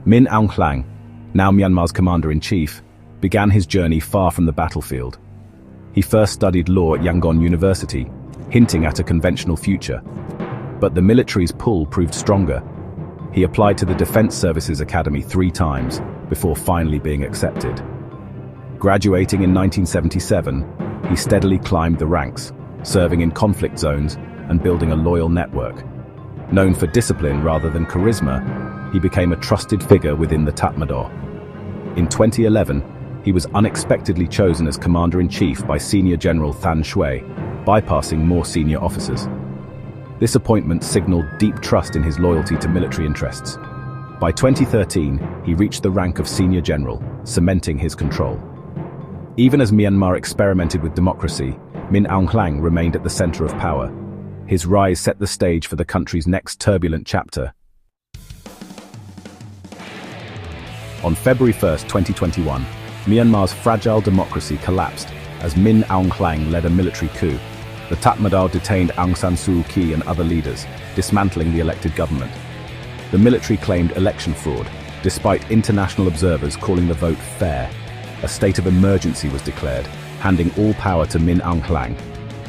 Min Aung Hlaing, now Myanmar's commander-in-chief, began his journey far from the battlefield. He first studied law at Yangon University, hinting at a conventional future. But the military's pull proved stronger. He applied to the Defense Services Academy 3 times before finally being accepted. Graduating in 1977, he steadily climbed the ranks, serving in conflict zones and building a loyal network. Known for discipline rather than charisma, he became a trusted figure within the Tatmadaw. In 2011, he was unexpectedly chosen as Commander-in-Chief by Senior General Than Shwe, bypassing more senior officers. This appointment signaled deep trust in his loyalty to military interests. By 2013, he reached the rank of Senior General, cementing his control. Even as Myanmar experimented with democracy, Min Aung Hlaing remained at the center of power. His rise set the stage for the country's next turbulent chapter. On February 1, 2021, Myanmar's fragile democracy collapsed as Min Aung Hlaing led a military coup. The Tatmadaw detained Aung San Suu Kyi and other leaders, dismantling the elected government. The military claimed election fraud, despite international observers calling the vote fair. A state of emergency was declared, handing all power to Min Aung Hlaing.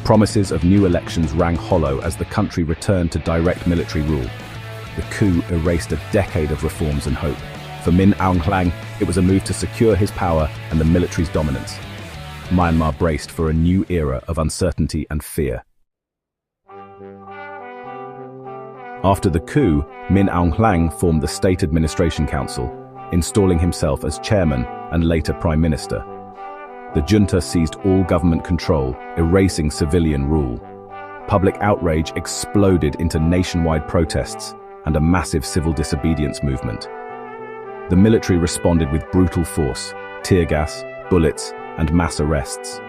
Promises of new elections rang hollow as the country returned to direct military rule. The coup erased a decade of reforms and hope. For Min Aung Hlaing, it was a move to secure his power and the military's dominance. Myanmar braced for a new era of uncertainty and fear. After the coup, Min Aung Hlaing formed the State Administration Council, installing himself as chairman and later prime minister. The junta seized all government control, erasing civilian rule. Public outrage exploded into nationwide protests and a massive civil disobedience movement. The military responded with brutal force, tear gas, bullets, and mass arrests.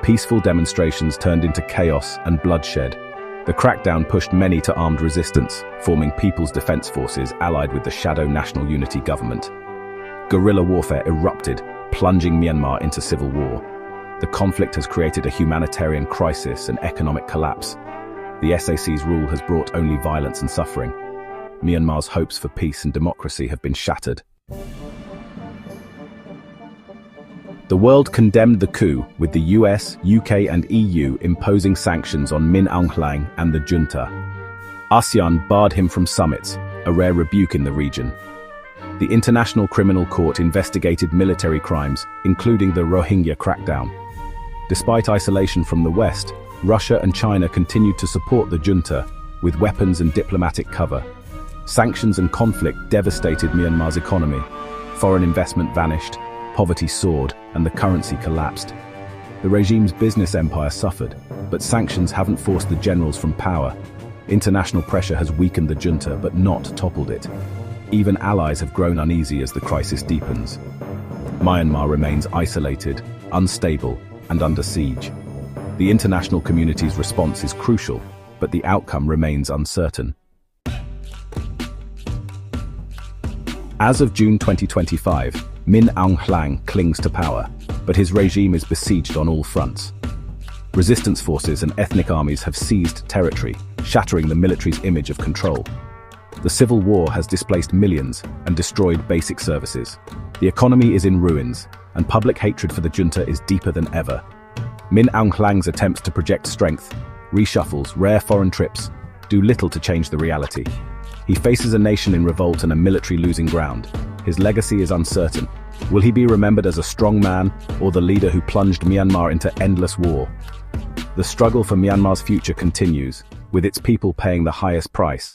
Peaceful demonstrations turned into chaos and bloodshed. The crackdown pushed many to armed resistance, forming People's Defense Forces allied with the Shadow National Unity government. Guerrilla warfare erupted, plunging Myanmar into civil war. The conflict has created a humanitarian crisis and economic collapse. The SAC's rule has brought only violence and suffering. Myanmar's hopes for peace and democracy have been shattered. The world condemned the coup, with the US, UK and EU imposing sanctions on Min Aung Hlaing and the junta. ASEAN barred him from summits, a rare rebuke in the region. The International Criminal Court investigated military crimes, including the Rohingya crackdown. Despite isolation from the West, Russia and China continued to support the junta, with weapons and diplomatic cover. Sanctions and conflict devastated Myanmar's economy. Foreign investment vanished, poverty soared, and the currency collapsed. The regime's business empire suffered, but sanctions haven't forced the generals from power. International pressure has weakened the junta, but not toppled it. Even allies have grown uneasy as the crisis deepens. Myanmar remains isolated, unstable, and under siege. The international community's response is crucial, but the outcome remains uncertain. As of June 2025, Min Aung Hlaing clings to power, but his regime is besieged on all fronts. Resistance forces and ethnic armies have seized territory, shattering the military's image of control. The civil war has displaced millions and destroyed basic services. The economy is in ruins, and public hatred for the junta is deeper than ever. Min Aung Hlaing's attempts to project strength, reshuffles, rare foreign trips, do little to change the reality. He faces a nation in revolt and a military losing ground. His legacy is uncertain. Will he be remembered as a strong man or the leader who plunged Myanmar into endless war? The struggle for Myanmar's future continues, with its people paying the highest price.